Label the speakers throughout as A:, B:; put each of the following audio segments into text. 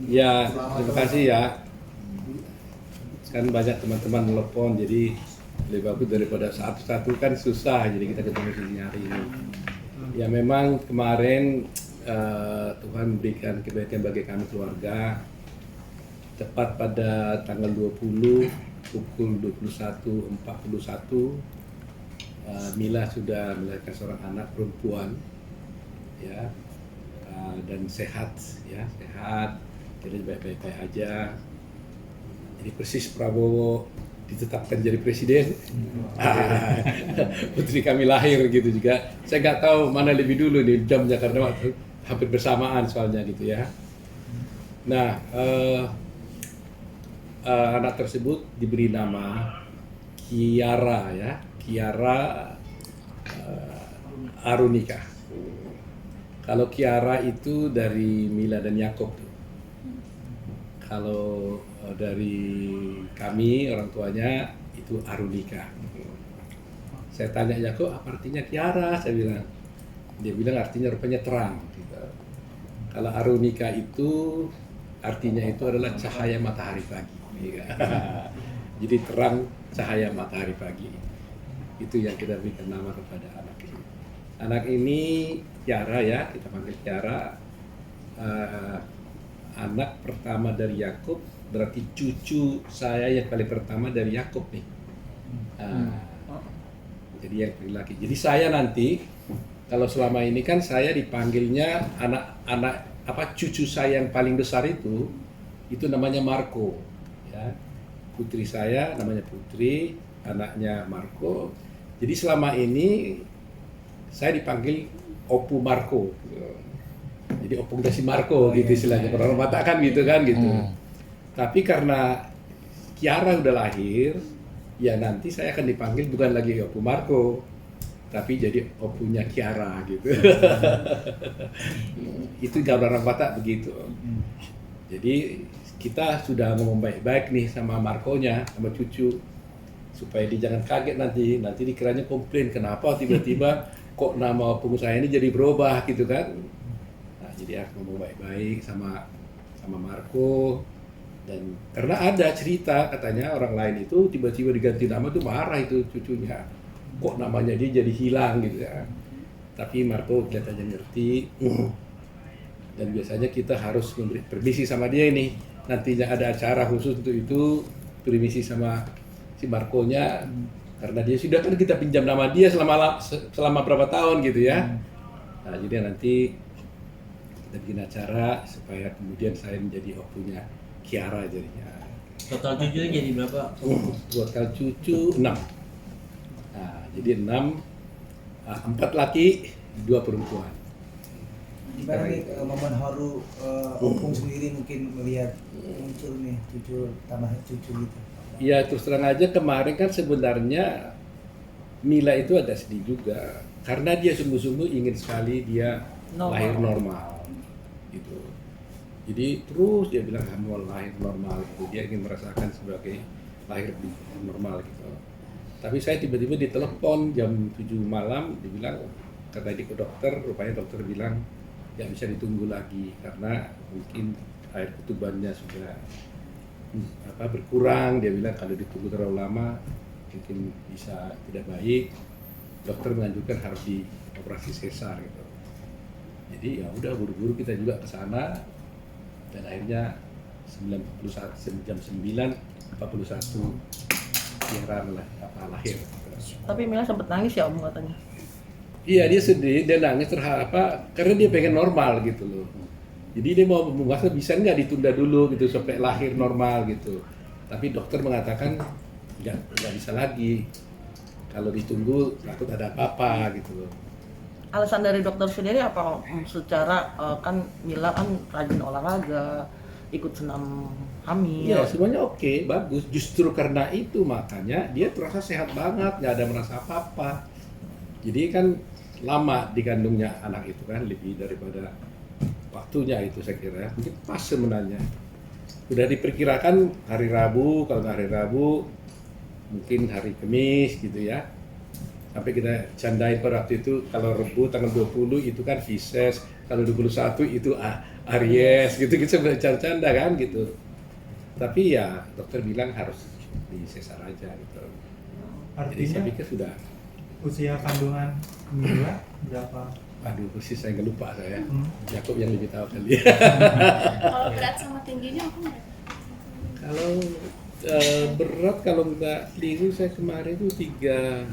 A: Ya, terima kasih ya. Kan banyak teman-teman telepon, jadi lebih bagus daripada satu-satu kan susah, jadi kita ketemu sini hari ini. Ya memang kemarin Tuhan memberikan kebaikan bagi kami keluarga. Tepat pada tanggal 20 pukul 21.41 Mila sudah melahirkan seorang anak perempuan, ya, dan sehat, ya, sehat, jadi baik-baik aja. Jadi persis Prabowo ditetapkan jadi presiden, putri kami lahir gitu juga. Saya nggak tahu mana lebih dulu nih jamnya karena waktu hampir bersamaan soalnya gitu ya. Nah, anak tersebut diberi nama Kiara, ya, Kiara Arunika. Kalau Kiara itu dari Mila dan Yakob. Kalau dari kami orang tuanya itu Arunika. Saya tanya Yakob, apa artinya Kiara? Saya bilang, dia bilang artinya rupanya terang. Gitu. Kalau Arunika itu artinya itu adalah cahaya matahari pagi. Jadi terang cahaya matahari pagi. Itu yang kita berikan nama kepada anak ini. Anak ini Kiara, ya, kita panggil Kiara. Anak pertama dari Yakob, berarti cucu saya yang paling pertama dari Yakob nih. Jadi yang laki. Jadi saya nanti kalau selama ini kan saya dipanggilnya anak-anak cucu saya yang paling besar itu namanya Marco, ya. Putri saya namanya Putri, anaknya Marco. Jadi selama ini saya dipanggil Opu Marco. Jadi opung dasi Marco gitu istilahnya, orang Batak kan gitu kan gitu. Tapi karena Kiara udah lahir, ya nanti saya akan dipanggil bukan lagi Opu Marco, tapi jadi opunya Kiara gitu. Itu gambar orang Batak begitu. Jadi kita sudah ngomong baik-baik nih sama Marco-nya, sama cucu, supaya dia jangan kaget nanti dikiranya komplain kenapa tiba-tiba kok nama opung saya ini jadi berubah gitu kan. Jadi aku ngomong baik-baik sama Marco, dan karena ada cerita katanya orang lain itu tiba-tiba diganti nama tuh marah itu cucunya, kok namanya dia jadi hilang gitu ya. Tapi Marco kelihatannya ngerti, dan biasanya kita harus memberi permisi sama dia ini. Nantinya ada acara khusus untuk itu, permisi sama si Marco-nya, karena dia sudah kan kita pinjam nama dia selama berapa tahun gitu ya. Nah jadi nanti kita bikin acara supaya kemudian saya menjadi opunya Kiara jadinya.
B: Total cucunya jadi berapa?
A: Total cucu 6. Nah, jadi 6, 4 laki, 2 perempuan.
C: Gimana nih momen haru opung sendiri mungkin melihat muncul nih cucu, tambah cucu gitu?
A: Ya terus terang aja kemarin kan sebenarnya Mila itu agak sedih juga karena dia sungguh-sungguh ingin sekali dia lahir normal. Gitu. Jadi terus dia bilang mau lahir normal gitu. Dia ingin merasakan sebagai lahir normal gitu. Tapi saya tiba-tiba ditelepon jam 7 malam, dibilang kata dia ke dokter, rupanya dokter bilang nggak bisa ditunggu lagi karena mungkin air ketubannya sudah berkurang. Dia bilang kalau ditunggu terlalu lama mungkin bisa tidak baik. Dokter menganjurkan harus dioperasi sesar gitu. Jadi ya udah buru-buru kita juga ke sana, dan akhirnya jam 9.41 Kiara lahir.
D: Tapi Mila sempat nangis ya Om katanya?
A: Iya dia sedih, dia nangis karena dia pengen normal gitu loh. Jadi dia mau memuaskan bisa nggak ditunda dulu gitu sampai lahir normal gitu. Tapi dokter mengatakan nggak bisa lagi. Kalau ditunggu takut ada apa-apa gitu loh.
D: Alasan dari dokter sendiri apa Om? Secara kan Mila kan rajin olahraga, ikut senam hamil.
A: Ya semuanya oke, bagus. Justru karena itu makanya dia terasa sehat banget, nggak ada merasa apa-apa. Jadi kan lama dikandungnya anak itu kan, lebih daripada waktunya itu saya kira. Mungkin pas sebenarnya. Udah diperkirakan hari Rabu, kalau nggak hari Rabu mungkin hari Kamis gitu ya. Sampai kita candain pada waktu itu kalau Rabu tanggal 20 itu kan Pisces, kalau 21 itu Aries gitu kita bercanda kan gitu. Tapi ya dokter bilang harus di sesar aja gitu. Jadi saya
E: Artinya
A: pikir sudah.
E: usia kandungan Mila berapa?
A: Aduh, persis saya nggak lupa saya.
E: Hmm.
A: Yakob yang lebih tahu kali.
F: Kalau berat sama tingginya apa nggak?
A: Kalau berat kalau nggak keliru saya kemarin itu 3,1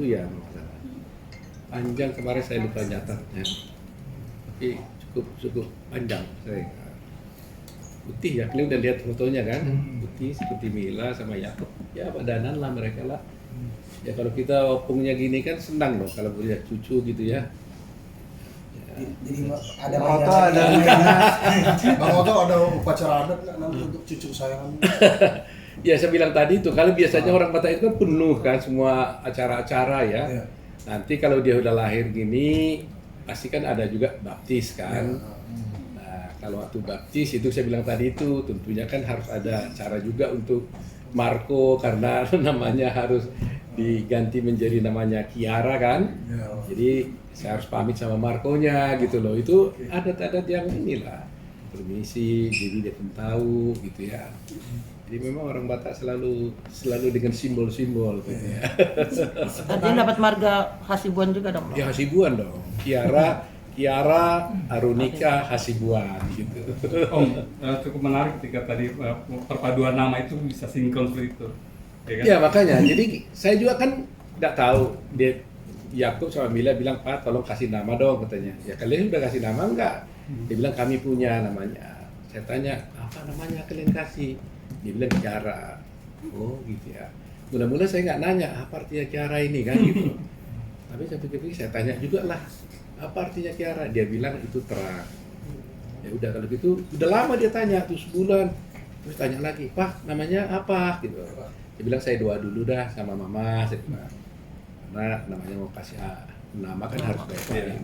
A: ya masalah. Panjang kemarin saya lupa nyatatnya. Tapi cukup panjang saya. Putih ya, kalian udah lihat fotonya kan? Putih seperti Mila sama Yakob. Ya badanan lah mereka lah. Ya kalau kita opungnya gini kan senang loh kalau punya cucu gitu ya.
C: Jadi ada
G: Bang Oto
C: manjanya.
G: ada Bang Oto ada upacara adat nggak nanti untuk cucu kesayangan?
A: Ya saya bilang tadi itu, kalau biasanya orang Batak itu kan penuh kan semua acara-acara ya.
G: Iya.
A: Nanti kalau dia udah lahir gini, pasti kan ada juga baptis kan. Nah kalau waktu baptis itu saya bilang tadi itu, tentunya kan harus ada cara juga untuk Marco karena namanya harus diganti menjadi namanya Kiara kan.
G: Iya.
A: Jadi saya harus pamit sama Marconya gitu loh. Itu adat-adat yang inilah. Permisi, jadi dia pun tahu gitu ya. Jadi memang orang Batak selalu dengan simbol-simbol gitu ya.
D: Artinya dapat marga Hasibuan juga dong.
A: Ya Hasibuan dong. Kiara Arunika Hasibuan gitu.
H: Om, cukup menarik ketika tadi perpaduan nama itu bisa sinkron seperti itu. Ya kan?
A: Ya makanya, jadi saya juga kan nggak tahu dia Yakob sama Mila bilang Pak tolong kasih nama dong katanya. Ya kalian udah kasih nama enggak? Dia bilang kami punya namanya. Saya tanya apa namanya kalian kasih? Dia bilang Kiara. Oh gitu ya. Mula-mula saya nggak nanya apa artinya Kiara ini kan gitu. Tapi saya pikir saya tanya juga lah apa artinya Kiara? Dia bilang itu terang. Ya udah kalau gitu udah lama dia tanya tuh sebulan. Terus tanya lagi Pak namanya apa gitu. Dia bilang saya doa dulu dah sama mama, saya bilang. Karena namanya mau kasih nama kan harus baik-baik.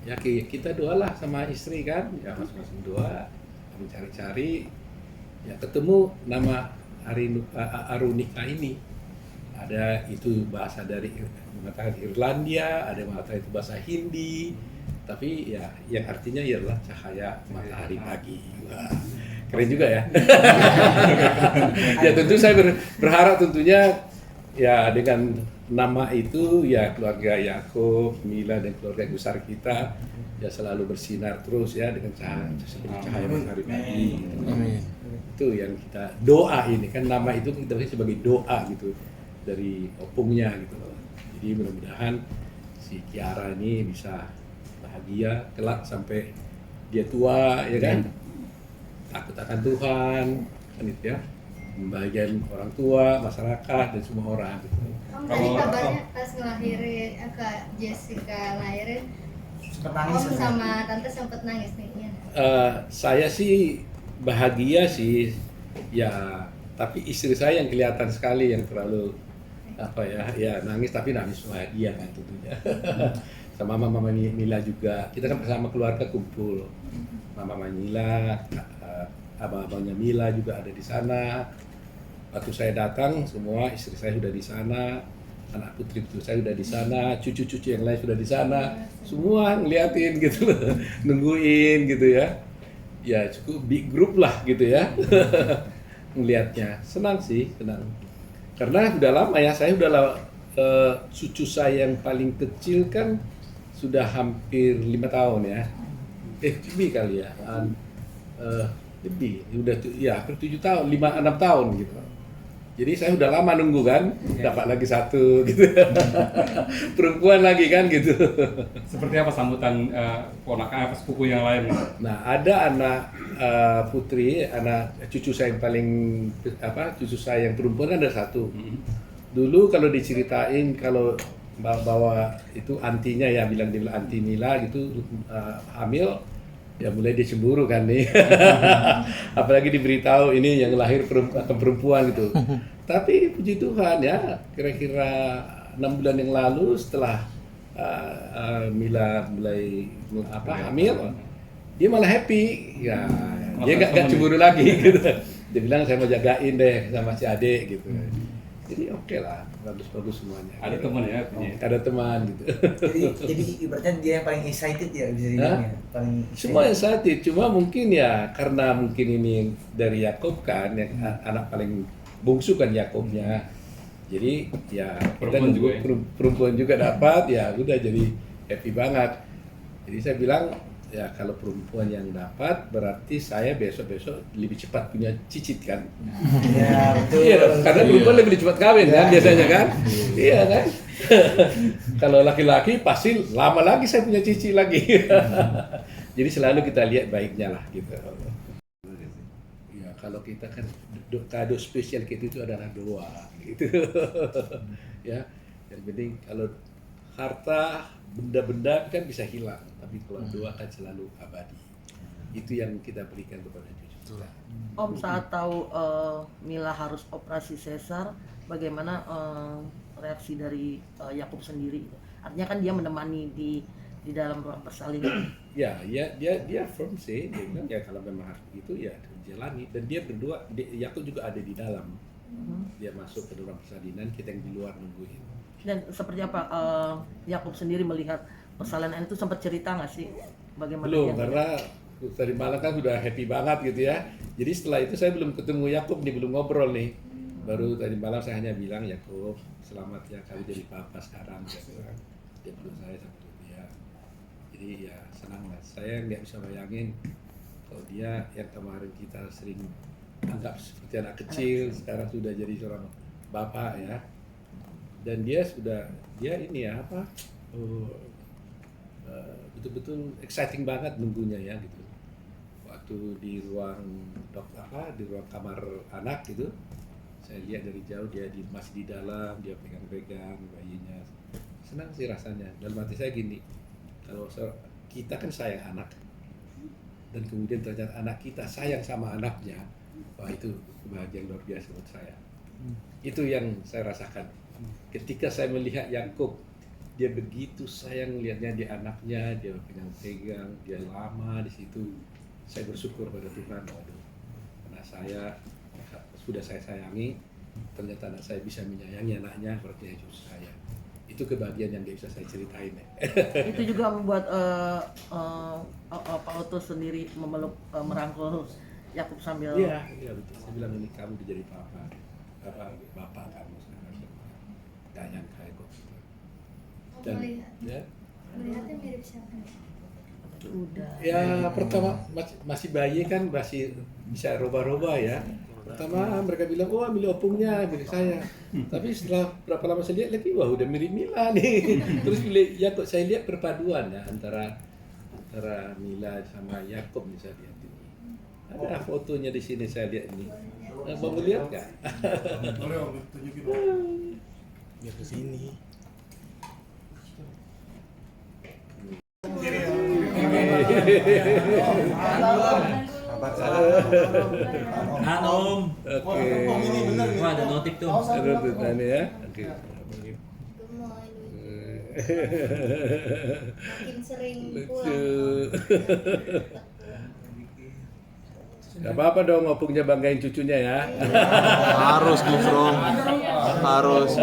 A: Ya kita doalah sama istri kan, ya masing-masing doa, kami cari-cari, ya ketemu nama Arunika ini. Ada itu bahasa dari mengatakan Irlandia, ada yang mengatakan itu bahasa Hindi, tapi ya yang artinya ialah cahaya matahari pagi. Wah, keren juga ya. Ya tentu saya berharap tentunya ya dengan nama itu ya keluarga Yakob, Mila dan keluarga besar kita ya selalu bersinar terus ya dengan cahaya seperti cahaya matahari pagi. Itu yang kita doa ini kan nama itu kita beri sebagai doa gitu dari opungnya gitu loh. Jadi mudah-mudahan si Kiara ini bisa bahagia kelak sampai dia tua ya kan. Takut akan Tuhan kan itu ya. Membahagiakan orang tua, masyarakat dan semua orang gitu.
F: Om tadi kabarnya pas ngelahirin, Kak Jessica lahirin,
C: Sempet nangis
F: Om
C: ya?
F: sama Tante sempet nangis nih. Iya.
A: Saya sih bahagia sih ya, tapi istri saya yang kelihatan sekali yang terlalu apa ya nangis tapi nangis bahagia kan tentunya. Sama Mama Mila juga, kita kan bersama keluarga kumpul. Mama Mila, abang-abangnya Mila juga ada di sana. Waktu saya datang semua istri saya sudah di sana, anak putri saya sudah di sana, cucu-cucu yang lain sudah di sana, semua ngeliatin gitu loh, nungguin gitu ya. Ya cukup big group lah gitu ya. Ngelihatnya senang sih, senang. Karena udah lama ya, saya udah cucu saya yang paling kecil kan sudah hampir 5 tahun ya. Lebih kali ya. Lebih, udah ya hampir 7 tahun, 6 tahun gitu. Jadi saya udah lama nunggu kan, dapat lagi satu gitu. Perempuan lagi kan gitu.
H: Seperti apa sambutan ponakan apa sepupu yang lain?
A: Nah, ada anak putri, anak cucu saya yang paling cucu saya yang perempuan kan ada satu. Dulu kalau diceritain kalau bawa itu antinya ya bilang anti Mila gitu hamil ya mulai dia cemburu kan nih. Apalagi diberitahu ini yang lahir perempuan gitu. Tapi puji Tuhan ya, kira-kira 6 bulan yang lalu setelah Mila mulai hamil, dia malah happy ya. Dia nggak cemburu lagi gitu. Dia bilang saya mau jagain deh sama si adik gitu. Jadi oke lah, bagus-bagus semuanya.
H: Ada teman ya punya.
A: Ada teman gitu.
C: Jadi ibaratnya dia yang paling excited ya bisa dibilang ya. Paling
A: Semua yang excited, cuma mungkin ya karena mungkin ini dari Yakob kan, yang anak paling bungsu kan Yakobnya. Jadi ya kita
H: Perempuan
A: nunggu
H: juga ya?
A: perempuan juga dapat, ya udah jadi happy banget. Jadi saya bilang ya kalau perempuan yang dapat berarti saya besok-besok lebih cepat punya cicit kan.
C: Ya betul.
A: Iya dong, karena perempuan lebih cepat kawin kan biasanya kan. Iya kan. Kalau laki-laki pasti lama lagi saya punya cici lagi. Jadi selalu kita lihat baiknya lah gitu. Ya kalau kita kan kado spesial kita itu adalah doa gitu. Ya, yang penting kalau harta benda-benda kan bisa hilang, tapi kalau doa kan selalu abadi. Itu yang kita berikan kepada cucu kita.
D: Om saat tahu Mila harus operasi sesar, bagaimana reaksi dari Yakub sendiri? Artinya kan dia menemani di dalam ruang persalinan.
A: Ya, dia firm sih, dia bilang ya kalau memang harus begitu ya jalani. Dan dia berdua, Yakub juga ada di dalam. Dia masuk ke ruang persalinan, kita yang di luar nungguin.
D: Dan seperti apa Yakub sendiri melihat persalinan itu, sempat cerita nggak sih bagaimana
A: Belum,
D: dia?
A: karena tadi malam kan sudah happy banget gitu ya. Jadi setelah itu saya belum ketemu Yakub nih, belum ngobrol nih. Baru tadi malam saya hanya bilang, Yakub selamat ya kali jadi papa sekarang. Dia peluk saya sama dia. Jadi ya senang lah. Saya nggak bisa bayangin kalau dia yang kemarin kita sering anggap seperti anak kecil, sekarang sudah jadi seorang bapak ya. Dan dia ini ya apa betul-betul exciting banget nunggunya ya gitu. Waktu di ruang di ruang kamar anak gitu, saya lihat dari jauh dia masih di dalam, dia pegang-pegang bayinya. Senang sih rasanya. Dalam hati saya gini, kalau kita kan sayang anak, dan kemudian ternyata anak kita sayang sama anaknya, wah itu kebahagiaan luar biasa buat saya. Itu yang saya rasakan. Ketika saya melihat Yakub, dia begitu sayang melihatnya di anaknya, dia pegang-pegang, dia lama di situ. Saya bersyukur pada Tuhan, waduh, karena sudah saya sayangi, ternyata anak saya bisa menyayangi anaknya seperti itu saya. Itu kebahagiaan yang nggak bisa saya ceritain ya.
D: Itu juga membuat Pak Oto sendiri memeluk, merangkul Yakub sambil
A: Iya betul. Saya bilang ini kamu udah jadi bapak kamu sekarang. Gak nyangka kok. Dan ya,
F: Melihatnya mirip siapa?
D: udah.
A: ya pertama masih bayi kan masih bisa roba-roba ya. Pertama mereka bilang, wah milih opungnya milik saya. Tapi setelah berapa lama saya lihat lagi, wah udah mirip Mila nih. Terus Yakub saya lihat perpaduan ya antara Mila sama Yakub nih saya lihat ini. Ada fotonya di sini saya lihat ini. Mau lihat nggak?
G: Boleh Om, tunjukin.
I: Biar kesini.
B: Nah, Om.
A: Oke.
G: Om ini bener nih.
B: Wah, ada notif tuh.
A: Ada tulisannya ya. Oke.
F: Gemoy lucu.
A: Lucu.
F: Makin sering pulang.
A: Gak apa-apa dong opungnya banggain cucunya ya.
I: Harus Gufron. Harus.